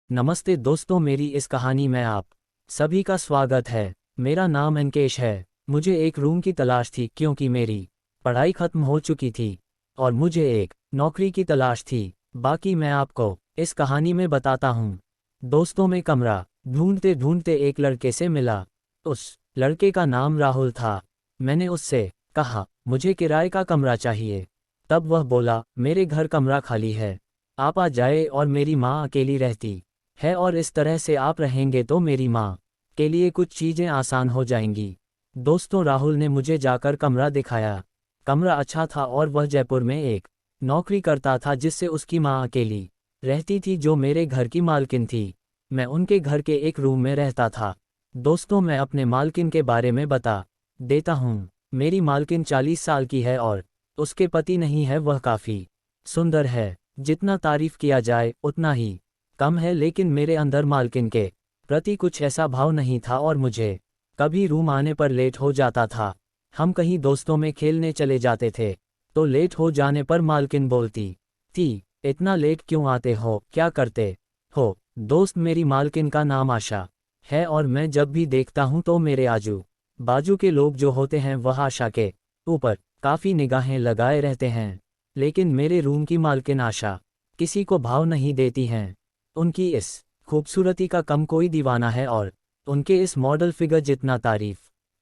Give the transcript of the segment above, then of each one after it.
नमस्ते दोस्तों, मेरी इस कहानी में आप सभी का स्वागत है। मेरा नाम अंकेश है। मुझे एक रूम की तलाश थी क्योंकि मेरी पढ़ाई खत्म हो चुकी थी और मुझे एक नौकरी की तलाश थी। बाकी मैं आपको इस कहानी में बताता हूँ। दोस्तों, में कमरा ढूंढते ढूंढते एक लड़के से मिला। उस लड़के का नाम राहुल था। मैंने उससे कहा, मुझे किराए का कमरा चाहिए। तब वह बोला, मेरे घर कमरा खाली है, आप आ जाए। और मेरी माँ अकेली रहती है और इस तरह से आप रहेंगे तो मेरी माँ के लिए कुछ चीज़ें आसान हो जाएंगी। दोस्तों, राहुल ने मुझे जाकर कमरा दिखाया। कमरा अच्छा था और वह जयपुर में एक नौकरी करता था जिससे उसकी माँ अकेली रहती थी, जो मेरे घर की मालकिन थी। मैं उनके घर के एक रूम में रहता था। दोस्तों, मैं अपने मालकिन के बारे में बता देता हूँ। मेरी मालकिन 40 साल की है और उसके पति नहीं है। वह काफ़ी सुंदर है। जितना तारीफ किया जाए उतना ही कम है, लेकिन मेरे अंदर मालकिन के प्रति कुछ ऐसा भाव नहीं था और मुझे कभी रूम आने पर लेट हो जाता था। हम कहीं दोस्तों में खेलने चले जाते थे तो लेट हो जाने पर मालकिन बोलती थी, इतना लेट क्यों आते हो, क्या करते हो। दोस्त, मेरी मालकिन का नाम आशा है और मैं जब भी देखता हूँ तो मेरे आजू बाजू के लोग जो होते हैं वह आशा के ऊपर काफ़ी निगाहें लगाए रहते हैं। लेकिन मेरे रूम की मालकिन आशा किसी को भाव नहीं देती हैं। उनकी इस खूबसूरती का कम कोई दीवाना है और उनके इस मॉडल फिगर जितना तारीफ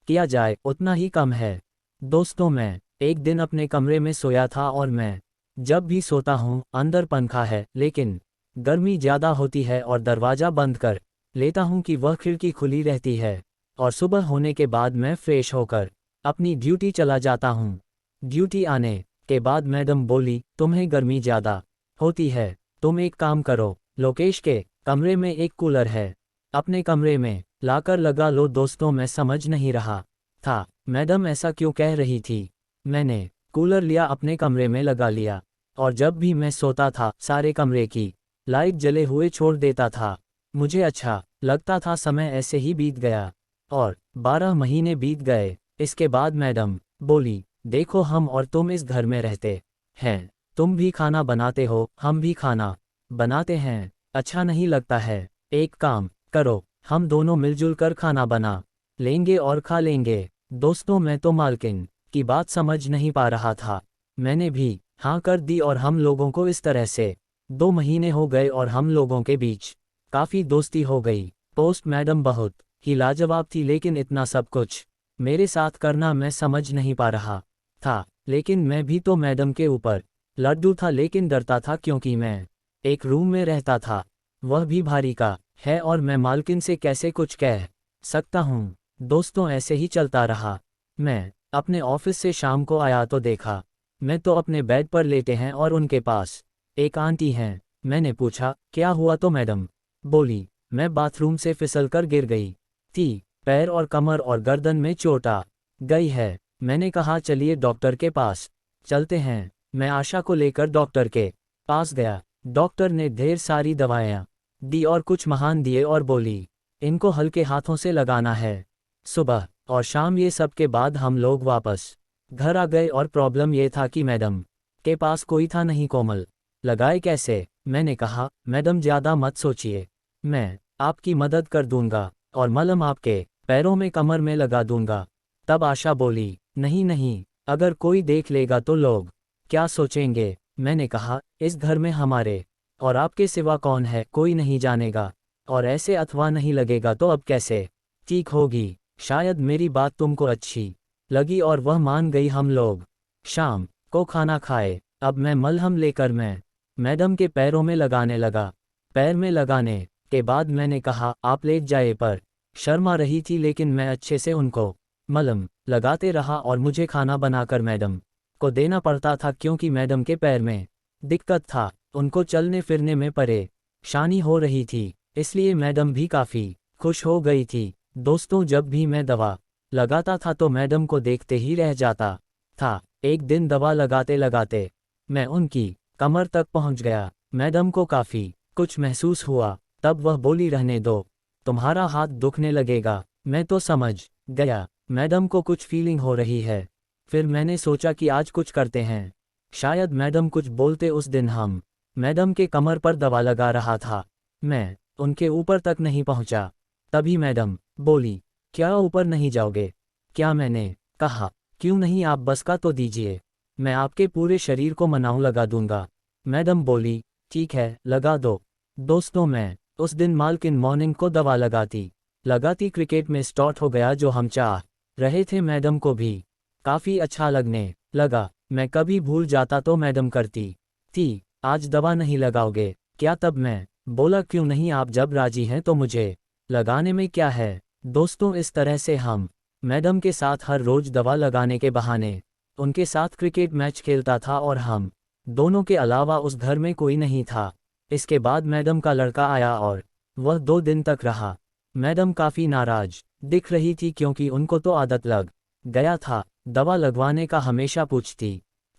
किया जाए उतना ही कम है। दोस्तों, मैं एक दिन अपने कमरे में सोया था और मैं जब भी सोता हूँ अंदर पंखा है, लेकिन गर्मी ज़्यादा होती है और दरवाज़ा बंद कर लेता हूँ कि वह खिड़की खुली रहती है। और सुबह होने के बाद मैं फ्रेश होकर अपनी ड्यूटी चला जाता हूँ। ड्यूटी आने के बाद मैडम बोली, तुम्हें गर्मी ज़्यादा होती है, तुम एक काम करो, लोकेश के कमरे में एक कूलर है, अपने कमरे में लाकर लगा लो। दोस्तों, मैं समझ नहीं रहा था मैडम ऐसा क्यों कह रही थी। मैंने कूलर लिया, अपने कमरे में लगा लिया और जब भी मैं सोता था सारे कमरे की लाइट जले हुए छोड़ देता था। मुझे अच्छा लगता था। समय ऐसे ही बीत गया और 12 महीने बीत गए। इसके बाद मैडम बोली, देखो, हम और तुम इस घर में रहते हैं, तुम भी खाना बनाते हो, हम भी खाना बनाते हैं, अच्छा नहीं लगता है। एक काम करो, हम दोनों मिलजुल कर खाना बना लेंगे और खा लेंगे। दोस्तों, मैं तो मालकिन की बात समझ नहीं पा रहा था। मैंने भी हाँ कर दी और हम लोगों को इस तरह से 2 महीने हो गए और हम लोगों के बीच काफ़ी दोस्ती हो गई। पोस्ट मैडम बहुत ही लाजवाब थी, लेकिन इतना सब कुछ मेरे साथ करना मैं समझ नहीं पा रहा था। लेकिन मैं भी तो मैडम के ऊपर लड्डू था, लेकिन डरता था क्योंकि मैं एक रूम में रहता था, वह भी भारी का है और मैं मालकिन से कैसे कुछ कह सकता हूँ। दोस्तों, ऐसे ही चलता रहा। मैं अपने ऑफिस से शाम को आया तो देखा मैं तो अपने बेड पर लेटे हैं और उनके पास एक आंटी हैं। मैंने पूछा, क्या हुआ, तो मैडम बोली, मैं बाथरूम से फिसलकर गिर गई थी, पैर और कमर और गर्दन में चोट आ गई है। मैंने कहा, चलिए डॉक्टर के पास चलते हैं। मैं आशा को लेकर डॉक्टर के पास गया। डॉक्टर ने ढेर सारी दवाएं दी और कुछ महान दिए और बोली, इनको हल्के हाथों से लगाना है। सुबह और शाम ये सब के बाद हम लोग वापस घर आ गए और प्रॉब्लम ये था कि मैडम के पास कोई था नहीं। कोमल लगाए कैसे। मैंने कहा, मैडम ज़्यादा मत सोचिए, मैं आपकी मदद कर दूंगा और मलहम आपके पैरों में कमर में लगा दूंगा। तब आशा बोली, नहीं नहीं, अगर कोई देख लेगा तो लोग क्या सोचेंगे। मैंने कहा, इस घर में हमारे और आपके सिवा कौन है, कोई नहीं जानेगा और ऐसे अथवा नहीं लगेगा तो अब कैसे ठीक होगी। शायद मेरी बात तुमको अच्छी लगी और वह मान गई। हम लोग शाम को खाना खाए। अब मैं मलहम लेकर मैं मैडम के पैरों में लगाने लगा। पैर में लगाने के बाद मैंने कहा, आप लेट जाए, पर शर्मा रही थी, लेकिन मैं अच्छे से उनको मलहम लगाते रहा और मुझे खाना बनाकर मैडम को देना पड़ता था क्योंकि मैडम के पैर में दिक्कत था, उनको चलने फिरने में परेशानी हो रही थी, इसलिए मैडम भी काफ़ी खुश हो गई थी। दोस्तों, जब भी मैं दवा लगाता था तो मैडम को देखते ही रह जाता था। एक दिन दवा लगाते लगाते मैं उनकी कमर तक पहुंच गया। मैडम को काफ़ी कुछ महसूस हुआ। तब वह बोली, रहने दो, तुम्हारा हाथ दुखने लगेगा। मैं तो समझ गया मैडम को कुछ फीलिंग हो रही है। फिर मैंने सोचा कि आज कुछ करते हैं, शायद मैडम कुछ बोलते। उस दिन हम मैडम के कमर पर दवा लगा रहा था। मैं उनके ऊपर तक नहीं पहुंचा। तभी मैडम बोली, क्या ऊपर नहीं जाओगे? क्या मैंने कहा, क्यों नहीं, आप बस का तो दीजिए, मैं आपके पूरे शरीर को मनाऊं लगा दूंगा। मैडम बोली, ठीक है, लगा दो। दोस्तों, मैं उस दिन मालकिन मॉर्निंग को दवा लगाती क्रिकेट में स्टार्ट हो गया जो हम चाह रहे थे। मैडम को भी काफ़ी अच्छा लगने लगा। मैं कभी भूल जाता तो मैडम करती थी, आज दवा नहीं लगाओगे क्या? तब मैं बोला, क्यों नहीं, आप जब राजी हैं तो मुझे लगाने में क्या है। दोस्तों, इस तरह से हम मैडम के साथ हर रोज दवा लगाने के बहाने उनके साथ क्रिकेट मैच खेलता था और हम दोनों के अलावा उस घर में कोई नहीं था। इसके बाद मैडम का लड़का आया और वह 2 दिन तक रहा। मैडम काफ़ी नाराज दिख रही थी क्योंकि उनको तो आदत लग गया था दवा लगवाने का। हमेशा पूछती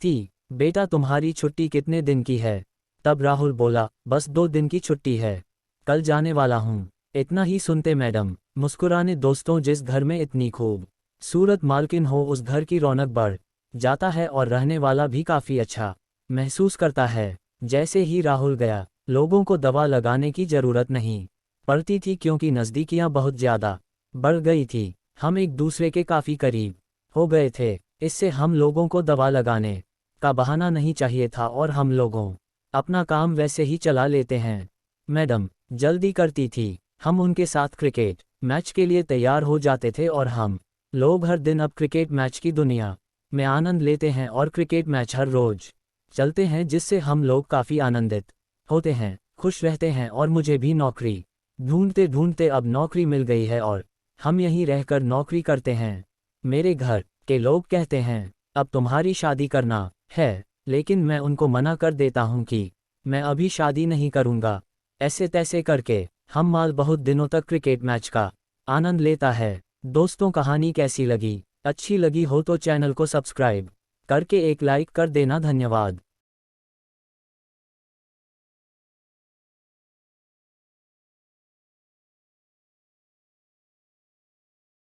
थी, बेटा तुम्हारी छुट्टी कितने दिन की है? तब राहुल बोला, बस 2 दिन की छुट्टी है, कल जाने वाला हूँ। इतना ही सुनते मैडम मुस्कुराने। दोस्तों, जिस घर में इतनी खूब सूरत मालकिन हो उस घर की रौनक बढ़ जाता है और रहने वाला भी काफ़ी अच्छा महसूस करता है। जैसे ही राहुल गया, लोगों को दवा लगाने की ज़रूरत नहीं पड़ती थी क्योंकि नज़दीकियाँ बहुत ज़्यादा बढ़ गई थी। हम एक दूसरे के काफ़ी करीब हो गए थे। इससे हम लोगों को दवा लगाने का बहाना नहीं चाहिए था और हम लोगों अपना काम वैसे ही चला लेते हैं। मैडम जल्दी करती थी, हम उनके साथ क्रिकेट मैच के लिए तैयार हो जाते थे और हम लोग हर दिन अब क्रिकेट मैच की दुनिया में आनंद लेते हैं और क्रिकेट मैच हर रोज चलते हैं, जिससे हम लोग काफ़ी आनंदित होते हैं, खुश रहते हैं। और मुझे भी नौकरी ढूंढते ढूंढते अब नौकरी मिल गई है और हम यहीं रहकर नौकरी करते हैं। मेरे घर के लोग कहते हैं, अब तुम्हारी शादी करना है, लेकिन मैं उनको मना कर देता हूँ कि मैं अभी शादी नहीं करूँगा। ऐसे तैसे करके हम माल बहुत दिनों तक क्रिकेट मैच का आनंद लेता है। दोस्तों, कहानी कैसी लगी? अच्छी लगी हो तो चैनल को सब्सक्राइब करके एक लाइक कर देना। धन्यवाद।